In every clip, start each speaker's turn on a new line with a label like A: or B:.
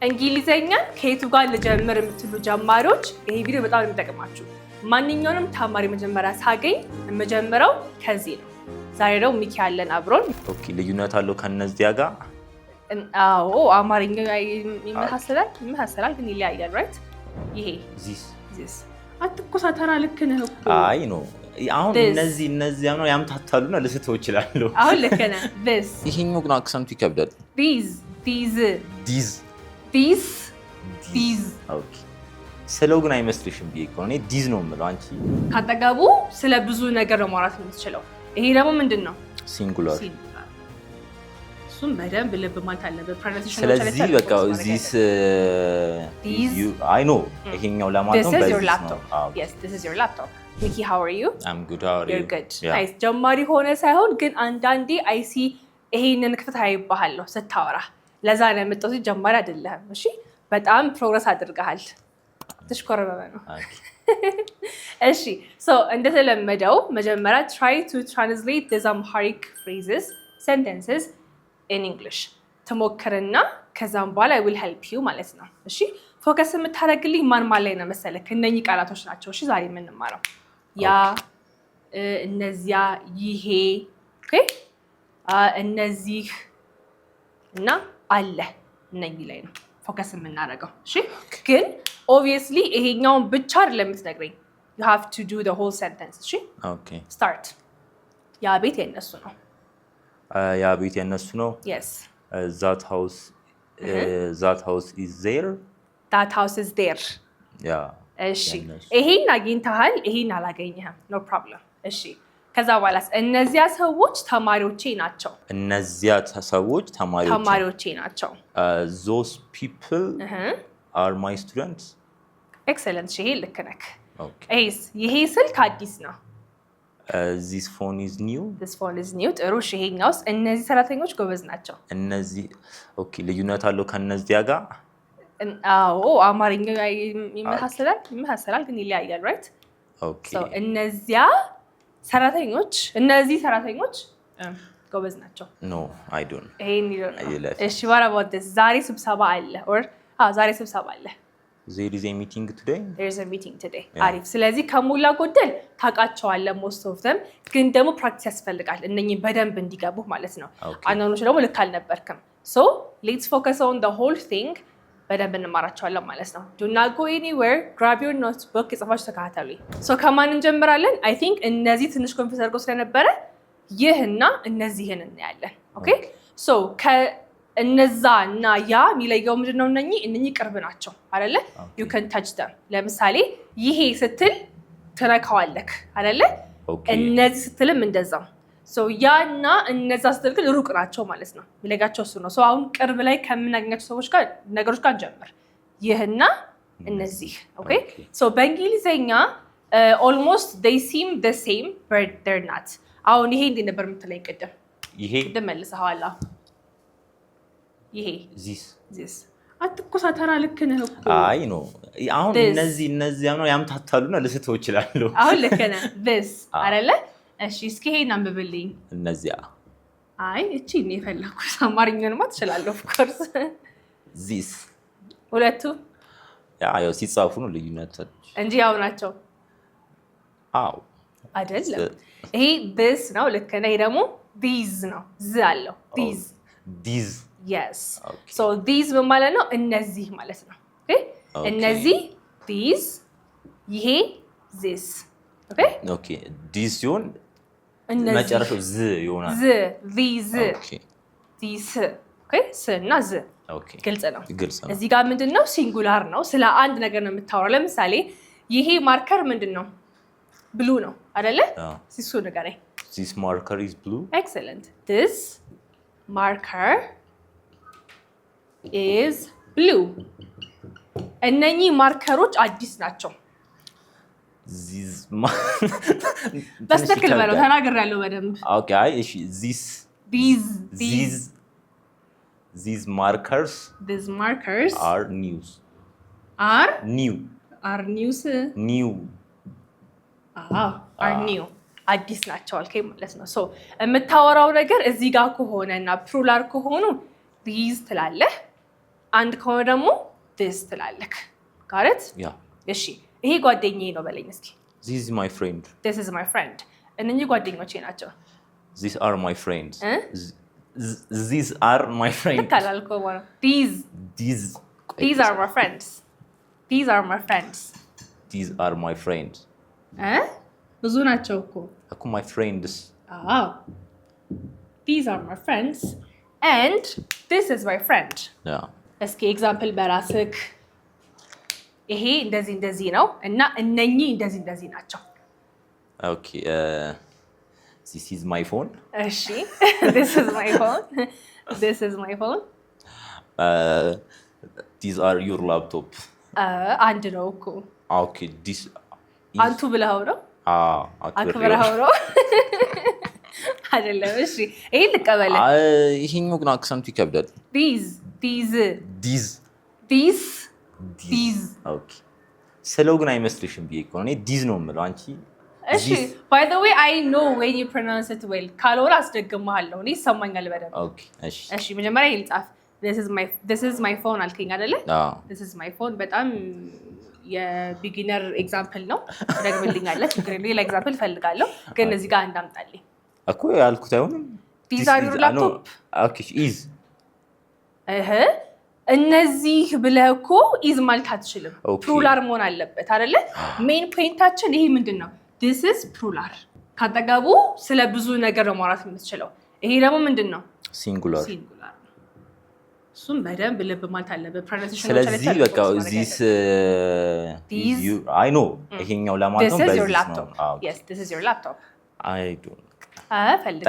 A: እንግሊዘኛ ከየቱ ጋር ልጀምር የምትሉ ጀማሪዎች ይሄ ቪዲዮ በጣም የሚጠቅማችሁ። ማንኛውንም ተማሪ መጀመሪያ ሳገኝ የምጀምረው ከዚህ ነው። ዛሬ ደግሞ ሚኪ ያለን አብሮን።
B: ኦኬ ልዩነት አለው ከነዚያ ጋር?
A: አዎ አማርኛ ይመሳሰላል ግን ይለያያል። ራይት ይሄ ዚስ አትኮሳተራ ልክ ነህ እኮ።
B: አይ ኖ አሁን እነዚህ ነው ያምታታሉና ልስተው ይችላል።
A: አሁን ልክ ነህ። this
B: ይሄኛው ግን አክሰንቱ ይከብዳል።
A: these
B: ኦኬ ስለው ግን አይመስልሽም? ቢቆ እኔ ዲዝ ነው የምለው። አንቺ
A: ካጠገቡ ስለ ብዙ ነገር ነው ማውራት የምትችለው። ይሄ ደግሞ ምንድነው?
B: ሲንጉላር።
A: እሱም በደንብ ልብ ማለት አለበት። ፕሮናንሴሽን
B: ስለዚህ በቃ ዚስ አይ ኖ ይሄኛው ለማለት ነው።
A: በዚህ ነው። Yes, this is your laptop. Mickey, how are you?
B: I'm good. How are you?
A: You're good. Nice. ጀማሪ ሆነ ሳይሆን ግን አንዳንዴ አይሲ ይሄንን ክፍት አይባሃለሁ ስታወራ። ለዛ ነው የምትጠው ጀማሪ አይደለም። እሺ በጣም ፕሮግረስ አድርገሃል። ተሽኮረበበ ነው። እሺ ሶ እንደተለመደው መጀመሪያ try to translate the Amharic phrases sentences in English ተሞክርና ከዛም በኋላ I will help you ማለት ነው። እሺ ፎከስ የምታደርግልኝ ማን ላይ ነው መሰለህ? እነኚህ ቃላቶች ናቸው። እሺ ዛሬ የምንማረው ያ እነዚያ ይሄ ኦኬ እነዚህ እና አለ እነኚህ ላይ ነው ፎከስ የምናደርገው። እሺ ግን obviously ይሄኛውን ብቻ አይደለም የምትነግረኝ። you have to do the whole sentence። እሺ ኦኬ start ያ ቤት የነሱ ነው።
B: ያ ቤት የነሱ ነው።
A: yes
B: that house is there.
A: that house is there
B: yeah
A: እሺ ይሄን አግኝተሃል፣ ይሄን አላገኘህም። no problem። እሺ ከዛ በኋላስ እነዚያ ሰዎች ተማሪዎቼ ናቸው።
B: እነዚያ ሰዎች ተማሪዎቼ
A: ናቸው።
B: those people are my students.
A: excellent። ይሄ ልክ ነህ። ይሄ ስልክ አዲስ ነው።
B: this phone is new.
A: this phone is new። ጥሩ። ይሄኛውስ እነዚህ ሰራተኞች ጎበዝ ናቸው።
B: እነዚህ ኦኬ ልዩነት አለው ከነዚያ ጋር?
A: አዎ አማርኛ ይመሳሰላል ግን ይለያያል። ራይት
B: ኦኬ
A: ሶ እነዚህ ሰራተኞች ጎበዝ ናቸው።
B: ኖ አይ ዶንት
A: እሺ what about this? ዛሬ ስብሰባ አለ ዛሬ ስብሰባ አለ።
B: there is a meeting today.
A: አሪፍ። ስለዚህ ከሞላ ጎደል ታውቃቸዋለህ most of them ግን ደግሞ ፕራክቲስ ያስፈልጋል እነኚህ በደንብ እንዲገቡ ማለት ነው። አንዳንዶች ደግሞ ልክ አልነበርክም። so let's focus on the whole thing በደንብ እንማራቸዋለን ማለት ነው። do not go anywhere, grab your notebook የጽፋችሁ ተከታተሉኝ። so ከማን እንጀምራለን? I think እነዚህ ትንሽ ኮንፊውዝ አድርገው ስለነበረ ይህና እነዚህን እናያለን። ኦኬ so ከእነዛ እና ያ የሚለየው ምንድነው? እነኚህ ቅርብ ናቸው አይደለ? you can touch them። ለምሳሌ ይሄ ስትል ትነካዋለህ አይደለ? እነዚህ ስትልም እንደዛው። so ያና እነዛ ስትል ግን ሩቅ ናቸው ማለት ነው። የሚለያቸው እሱ ነው። so አሁን ቅርብ ላይ ከምናገኛቸው ነገሮች ጋር እንጀምር። ይህና እነዚህ ኦኬ so በእንግሊዘኛ almost they seem the same but they're not። አሁን ይሄ እንዴት ነበር የምትለኝ ቅድም?
B: ይሄ
A: መልሰዋል። ይሄ this አትኮሳተራ ልክ ነህ እኮ።
B: አይ ኖ አሁን እነዚህ ነው ያምታታሉና ልስተው ይችላል።
A: አሁን ልክ ነህ። this አይደለ? እሺ እስኪ ይሄን አንብብልኝ።
B: እነዚያ
A: አይ እቺ ነው የፈለኩት። አማርኛውንማ ትችላለህ of course።
B: this
A: ሁለቱ
B: ያው ሲጻፉ ነው ልዩነት
A: እንጂ ያው ናቸው።
B: አዎ
A: አይደለም። ይሄ this ነው ልክ ነህ። ይሄ ደግሞ these ነው ዝ አለው these yes so these ምን ማለት ነው? እነዚህ ማለት ነው። ኦኬ እነዚህ these ይሄ this ኦኬ
B: this ሲሆን መጨረሻው ዝ ይሆናል።
A: these ኦኬ እና ዝ
B: ኦኬ
A: ግልጽ ነው። እዚህ ጋር ምንድነው? ሲንጉላር ነው። ስለ አንድ ነገር ነው የምታወራው። ለምሳሌ ይሄ ማርከር ምንድነው? ብሉ ነው አይደለ? ሲሱ ንገረኝ።
B: this marker is blue.
A: excellent this marker is blue። እነኚህ ማርከሮች አዲስ ናቸው። በስተክል በለው ተናግሬያለሁ በደንብ።
B: ኦኬ እሺ these markers are
A: new አዲስ ናቸው አልከኝ ማለት ነው። ሶ የምታወራው ነገር እዚህ ጋር ከሆነና ፕሉራል ከሆኑ these ትላለህ። አንድ ከሆነ ደግሞ this ትላለክ got it እሺ ይሄ ጓደኛዬ ነው በለኝ እስኪ
B: this is my friend
A: እነኚህ ጓደኞቼ ናቸው
B: these are my friends these are my friends
A: ካላልከው ማለት these are my friends these are my friends ብዙ ናቸው እኮ
B: my friends
A: these are my friends and this is my friend እስኪ ኤግዛምፕል በራስክ ይሄ እንደዚህ ነው እና እነኚህ እንደዚህ ናቸው
B: okay this is my phone
A: እሺ this is my phone
B: these are your laptop
A: አንድ ነው እኮ
B: okay this
A: አንቱ ብለኸው ነው
B: አክብረኸው
A: ነው አይደለም እሺ ይሄ ልቀበል
B: ይሄኛው ግን አክሰንቱ ይከብዳል
A: these
B: okay ስለው ግን አይመስልሽም ብዬ እኮ እኔ ዲዝ ነው የምለው አንቺ
A: እሺ by the way I know when you pronounce it well ካልሆነ አስደግምሃለሁ እኔ ይሰማኛል በደንብ
B: okay
A: እሺ መጀመሪያ ይልጻፍ this is my phone አልከኝ አይደለ this is my phone በጣም የቢጊነር ኤግዛምፕል ነው ደግምልኛለህ ችግር የለም ሌላ ኤግዛምፕል ፈልጋለሁ ግን እዚህ ጋር እንዳምጣልኝ
B: እኮ ያልኩት አይሆንም
A: these are your laptop
B: okay is
A: እነዚህ ብለህ እኮ ኢዝ ማለት አትችልም ፕሉራል መሆን አለበት አይደለ ሜን ፖይንታችን ይሄ ምንድነው this is plural ካጠገቡ ስለ ብዙ ነገር ነው ማውራት የምትችለው ይሄ ደግሞ ምንድነው
B: ሲንጉላር
A: እሱም በደንብ ልብ ማለት አለበት ፕሮናንሲዬሽን
B: ስለዚህ በቃ this you I know ይሄኛው ለማለት ነው
A: በዚህ ነው yes this is your laptop
B: I don't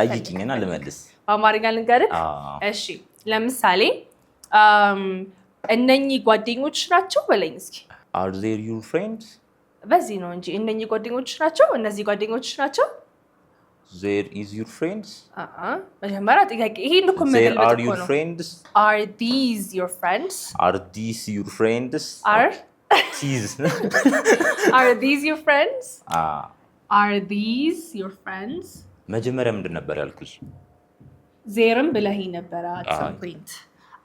B: ጠይቂኝና ልመልስ
A: በአማርኛ ልንገርህ እሺ ለምሳሌ እነኚህ ጓደኞች ናቸው በለኝ እስኪ
B: are they your friends
A: በዚህ ነው እንጂ እነኚህ ጓደኞች ናቸው እነዚህ ጓደኞች ናቸው
B: there is your friends
A: መጀመሪያ ጥያቄ ይሄን እኮ መገልበጥ
B: are your friends
A: are these your friends
B: are these your friends
A: are
B: these
A: are these your friends are these your friends
B: መጀመሪያ ምንድን ነበር ያልኩሽ
A: ዜርም ብለህ ነበር at some point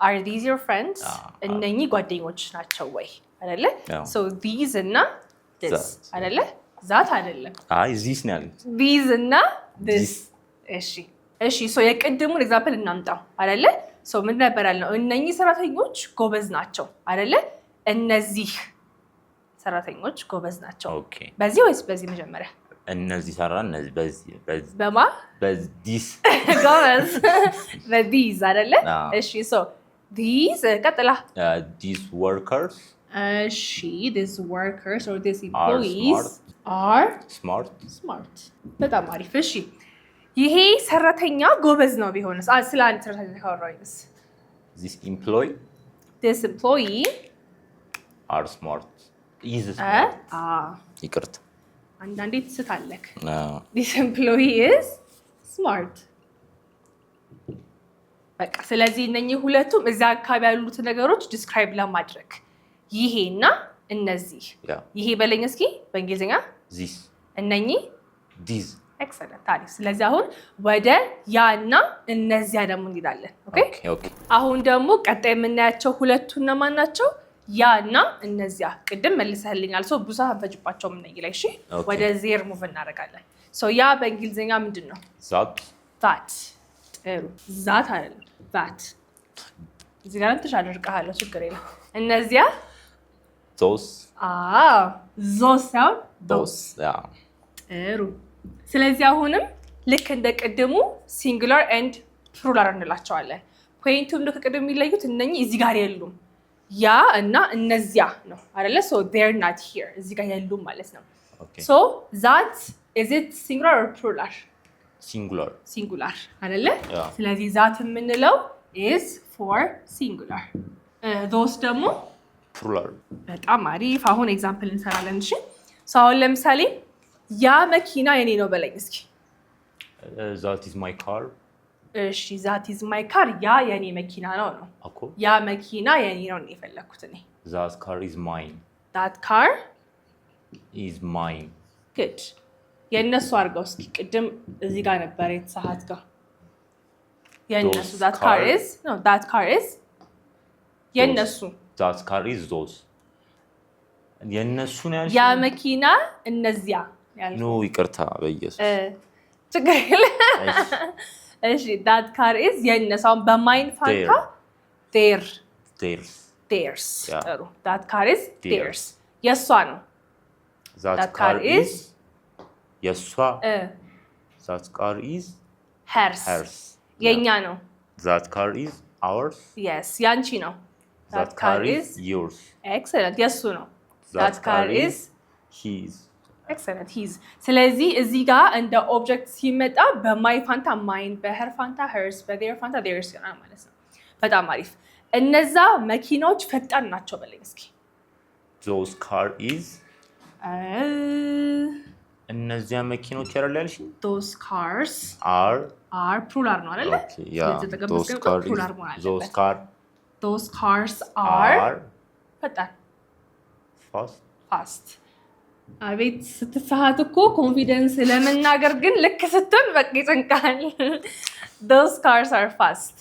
A: are these your friends እነኚህ ጓደኞች ናቸው ወይ አይደለ so these እና this አይደለ ዛት አይደለም
B: አይ this ነው ያልኩት
A: these እና this እሺ so የቅድሙን ኤግዛምፕል እናምጣው አይደለ so ምን ነበር ያልነው እነኚህ ሰራተኞች ጎበዝ ናቸው አይደለ እነዚህ ሰራተኞች ጎበዝ ናቸው በዚህ ወይስ በዚህ መጀመሪያ
B: እነዚህ ሰራ እነዚህ በዚህ
A: በማ
B: በዚህ
A: ጎበዝ በዚህ አይደለ እሺ so these ቀጥላ
B: these workers
A: these workers or these employees are smart በጣም አሪፍ እሺ ይሄ ሰራተኛ ጎበዝ ነው ቢሆንስ ስለ አንድ ሰራተኛ ካወራንስ
B: this employee are smart is smart ይቅርታ
A: አንዳንዴ ትስታለክ this employee is smart በቃ ስለዚህ እነኚህ ሁለቱም እዛ አካባቢ ያሉት ነገሮች ዲስክራይብ ለማድረግ ይሄና እነዚህ ይሄ በለኝ እስኪ በእንግሊዝኛ
B: this
A: እነኚህ
B: these
A: excellent ታዲያ ስለዚህ አሁን ወደ ያና እነዚያ ደግሞ እንሄዳለን ኦኬ አሁን ደግሞ ቀጣይ የምናያቸው ሁለቱ እነማን ናቸው ያና እነዚያ ቅድም መልሰህልኛል ሶ ብዙ አፈጅባቸው ምን ይላል እሺ ወደ ዜር ሙቭ እናደርጋለን ሶ ያ በእንግሊዝኛ ምንድነው that ጥሩ ዛት አይደለም that እዚህ ጋር ትንሽ አድርቀሃለሁ ችግር የለም እነዚያ
B: those
A: those ጥሩ ስለዚህ አሁንም ልክ እንደ ቅድሙ ሲንጉላር ኤንድ ፕሉራል እንላቸዋለን ፖይንቱም ልክ ቅድም የሚለዩት እነኚህ እዚህ ጋር የሉም ያ እና እነዚያ ነው አይደለ so they're not here እዚህ ጋር የሉም ማለት ነው so that is it singular or plural singular አይደለ ስለዚህ that የምንለው is for singular those ደግሞ
B: plural
A: በጣም አሪፍ አሁን ኤግዛምፕል እንሰራለን እሺ so አሁን ለምሳሌ ያ መኪና የኔ ነው በለኝ እስኪ
B: that is my car
A: እሺ that is my car ያ የኔ መኪና ነው ያ መኪና የኔ ነው የፈለኩት እኔ
B: that car is mine
A: good የነሱ አድርገው እስኪ ቅድም እዚህ ጋር ነበር የተሳሃት ጋር የነሱ that car is የነሱ
B: that car is those የነሱ ነው
A: ያ መኪና እነዚያ
B: ያልኩት ነው ይቅርታ በኢየሱስ
A: ችግር የለም እሺ that car is የነሱ በማይን ፋንታ theirs ጥሩ that car is theirs የሷ ነው
B: that car is የሷ that car is
A: hers የኛ ነው
B: that car is ours
A: yes ያንቺ ነው
B: that car is yours
A: excellent የሱ ነው that car is
B: his
A: excellent his ስለዚህ እዚህ ጋር እንደ ኦብጀክት ሲመጣ በማይ ፋንታ mine በher ፋንታ hers በtheir ፋንታ theirs ይሆናል ማለት ነው በጣም አሪፍ እነዛ መኪናዎች ፈጣን ናቸው በለኝ እስኪ
B: those car is እነዚያ መኪኖች ያረላልሽ
A: those cars
B: are
A: plural ነው አይደል those cars are ፈጣን fast አቤት ስትፈሃት እኮ ኮንፊደንስ ለመናገር ግን ልክ ስትሆን በቃ ይጨንቃል those cars are fast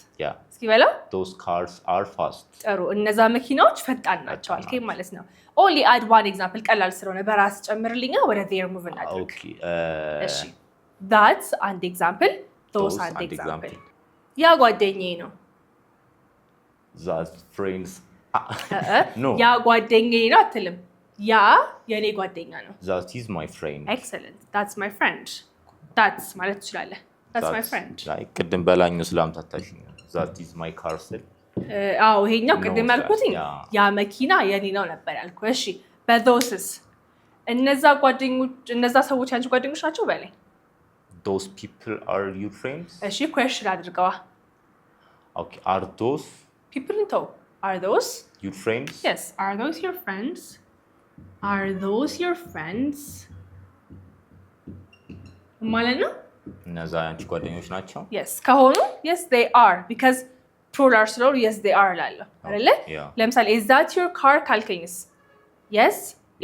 A: እስኪ በለው
B: those cars are fast
A: ጥሩ እነዛ መኪናዎች ፈጣን ናቸው አልከኝ ማለት ነው only add one example ቀላል ስለሆነ በራስ ጨምርልኛ ወደ their move እናድርግ እሺ that's an example those are the example ያ ጓደኛዬ ነው
B: that friends
A: no ያ ጓደኛዬ ነው አትልም ያ የኔ ጓደኛ ነው
B: that is my friend
A: excellent that's my friend that's ማለት ትችላለህ that's my friend
B: like ቅድም በላኝ ስላምታታሽ that is my car ስል
A: አዎ ይሄኛው ቅድም ያልኩትኝ ያ መኪና የኔ ነው ነበር ያልኩት እሺ በthose እነዛ ጓደኞች እነዛ ሰዎች ያንቺ ጓደኞች ናቸው በላይ
B: those people are your friends
A: እሺ question አድርገዋ
B: okay are those
A: people are those
B: your friends
A: yes are those your friends are those your friends ማለት ነው
B: እነዛ ያንቺ ጓደኞች ናቸው
A: yes ከሆኑ yes they are because plural ስለሆነ yes they are ላለው አይደለ ለምሳሌ is that your car ካልከኝስ yes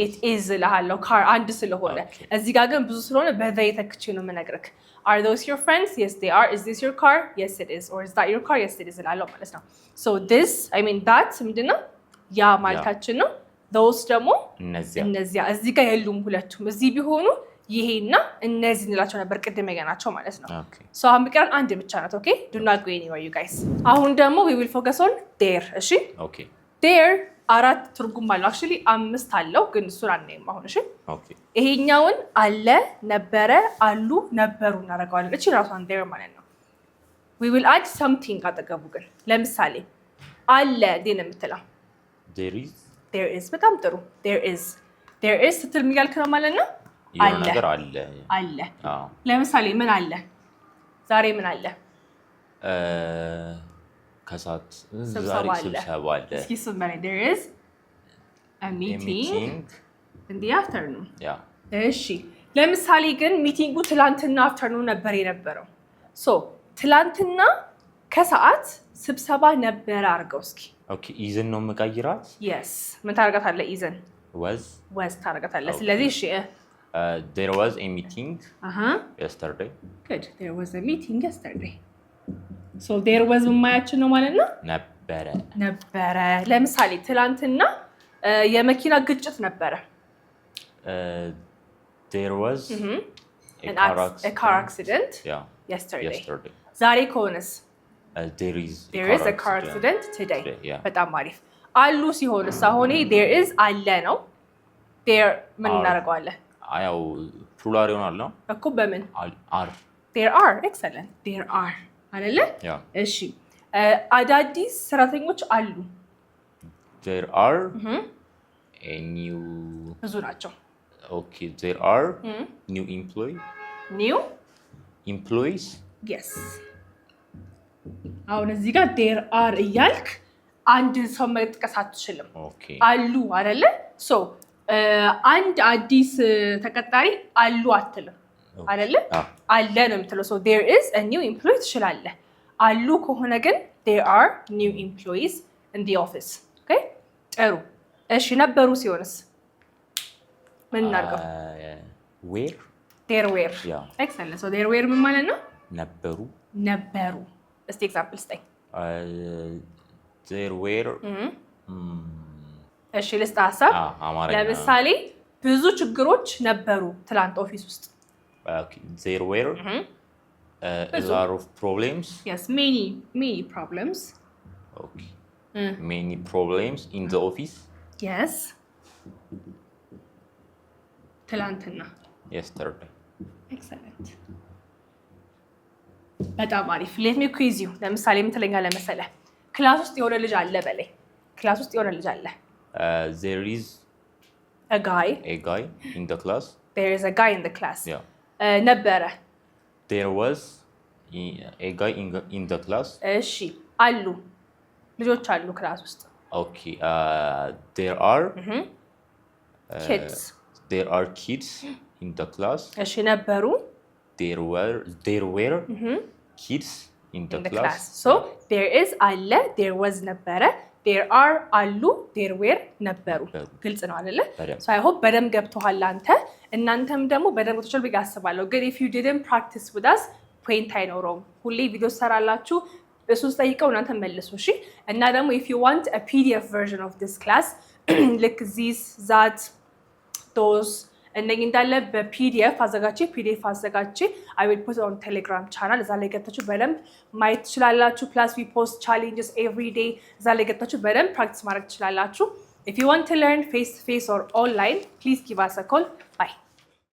A: it is ላለው car አንድ ስለሆነ እዚህ ጋር ግን ብዙ ስለሆነ በዘይ ተክቼ ነው የምነግርህ are those your friends yes they are is this your car yes it is or is that your car yes it is ላለው ማለት ነው so this I mean that ምንድነው ያ ማለታችን ነው those ደግሞ እነዚያ እዚህ ጋር የሉም ሁለቱም እዚህ ቢሆኑ ይሄና እነዚህ እንላቸው ነበር ቅድም ያገናቸው ማለት ነው so አሁን ቢቀርን አንድ ብቻ ናት ኦኬ do not go anywhere you guys አሁን ደግሞ we will focus on their እሺ
B: okay
A: their አራት ትርጉም አለው actually አምስት አለው ግን እሱን አናይም አሁን እሺ
B: okay
A: ይሄኛውን አለ ነበረ አሉ ነበሩ እናደርገዋለን እቺ ራሷን their ማለት ነው we will add something አጠገቡ ግን ለምሳሌ አለ ዲን የምትለው there is በጣም ጥሩ there is ስትል የሚያልክ ነው ማለት ነው
B: አለ ነገር አለ
A: አለ ለምሳሌ ምን አለ ዛሬ ምን አለ
B: ከሳት ዛሬ ስብሰባ አለ
A: እስኪ ስመኝ there is a meeting in the afternoon እሺ ለምሳሌ ግን ሚቲንጉ ትላንትና አፍተርኑን ነበር የነበረው ሶ ትላንትና ከሰዓት ስብሰባ ነበር አርገው እስኪ
B: ኦኬ ኢዝን ነው መቀየራት
A: yes ምን ታርጋታለህ ኢዝን was ታርጋታለህ ስለዚህ እሺ
B: there was a meeting yesterday
A: good there was a meeting yesterday so there was ማያችን ነው ማለት ነው ነበረ ለምሳሌ ትላንትና የመኪና ግጭት ነበረ
B: there was
A: a car accident yesterday ዛሬ ከሆነስ
B: there is
A: a car accident today በጣም አሪፍ አሉ ሲሆንስ አሁን there is አለ ነው there ምን እናደርገዋለን
B: አያው ፕሉራል ይሆናል ነው
A: እኮ በምን
B: are
A: there are excellent there are አይደለ እሺ አዳዲስ ሰራተኞች አሉ
B: there are a new
A: ብዙ ናቸው
B: okay there are new employees
A: yes አሁን እዚህ ጋር there are እያልክ አንድ ሰው መጥቀስ አትችልም አሉ አይደለ ሶ አንድ አዲስ ተቀጣሪ አሉ አትልም አይደለ አለ ነው የምትለው so there is a new employee ትችላለህ አሉ ከሆነ ግን there are new employees in the office okay ጥሩ እሺ ነበሩ ሲሆንስ ምን እናድርገው
B: where
A: there were excellent so there were ምን ማለት ነው
B: ነበሩ
A: እስቲ ኤግዛምፕል ስጠኝ
B: there were
A: እሺ ልስጥ ሀሳብ ለምሳሌ ብዙ ችግሮች ነበሩ ትላንት ኦፊስ ውስጥ
B: there were a lot of problems
A: yes many problems
B: okay many problems in the office
A: yes ትላንትና
B: yesterday
A: excellent በጣም አሪፍ let me quiz you ለምሳሌ ምን ትለኛለህ መሰለህ ክላስ ውስጥ የሆነ ልጅ አለ በለኝ ክላስ ውስጥ የሆነ ልጅ አለ
B: there is
A: a guy
B: in the class
A: there is a guy in the class
B: yeah
A: ነበረ
B: there was a guy in the class
A: እሺ አሉ ልጆች አሉ ክላስ ውስጥ
B: okay there are kids in the class
A: እሺ ነበሩ
B: there were kids in the class
A: so there is አለ there was ነበረ there are አሉ there were ነበሩ ግልጽ ነው አይደለ so I hope በደንብ ገብቶሃል አንተ እናንተም ደግሞ በደንብ ገብቶሻል ብዬ አስባለሁ ግን if you didn't practice with us point አይኖረውም ሁሌ ቪዲዮ ሰራላችሁ እሱን ጠይቀው እናንተ መልሱ እሺ እና ደግሞ if you want a PDF version of this class like this that those እነኚህ እንዳለ በፒዲኤፍ አዘጋጅቼ I will put it on Telegram channel እዛ ላይ ገብታችሁ በደንብ ማየት ትችላላችሁ plus we post challenges every day እዛ ላይ ገብታችሁ በደንብ practice ማድረግ ትችላላችሁ if you want to learn face to face or online please give us a call bye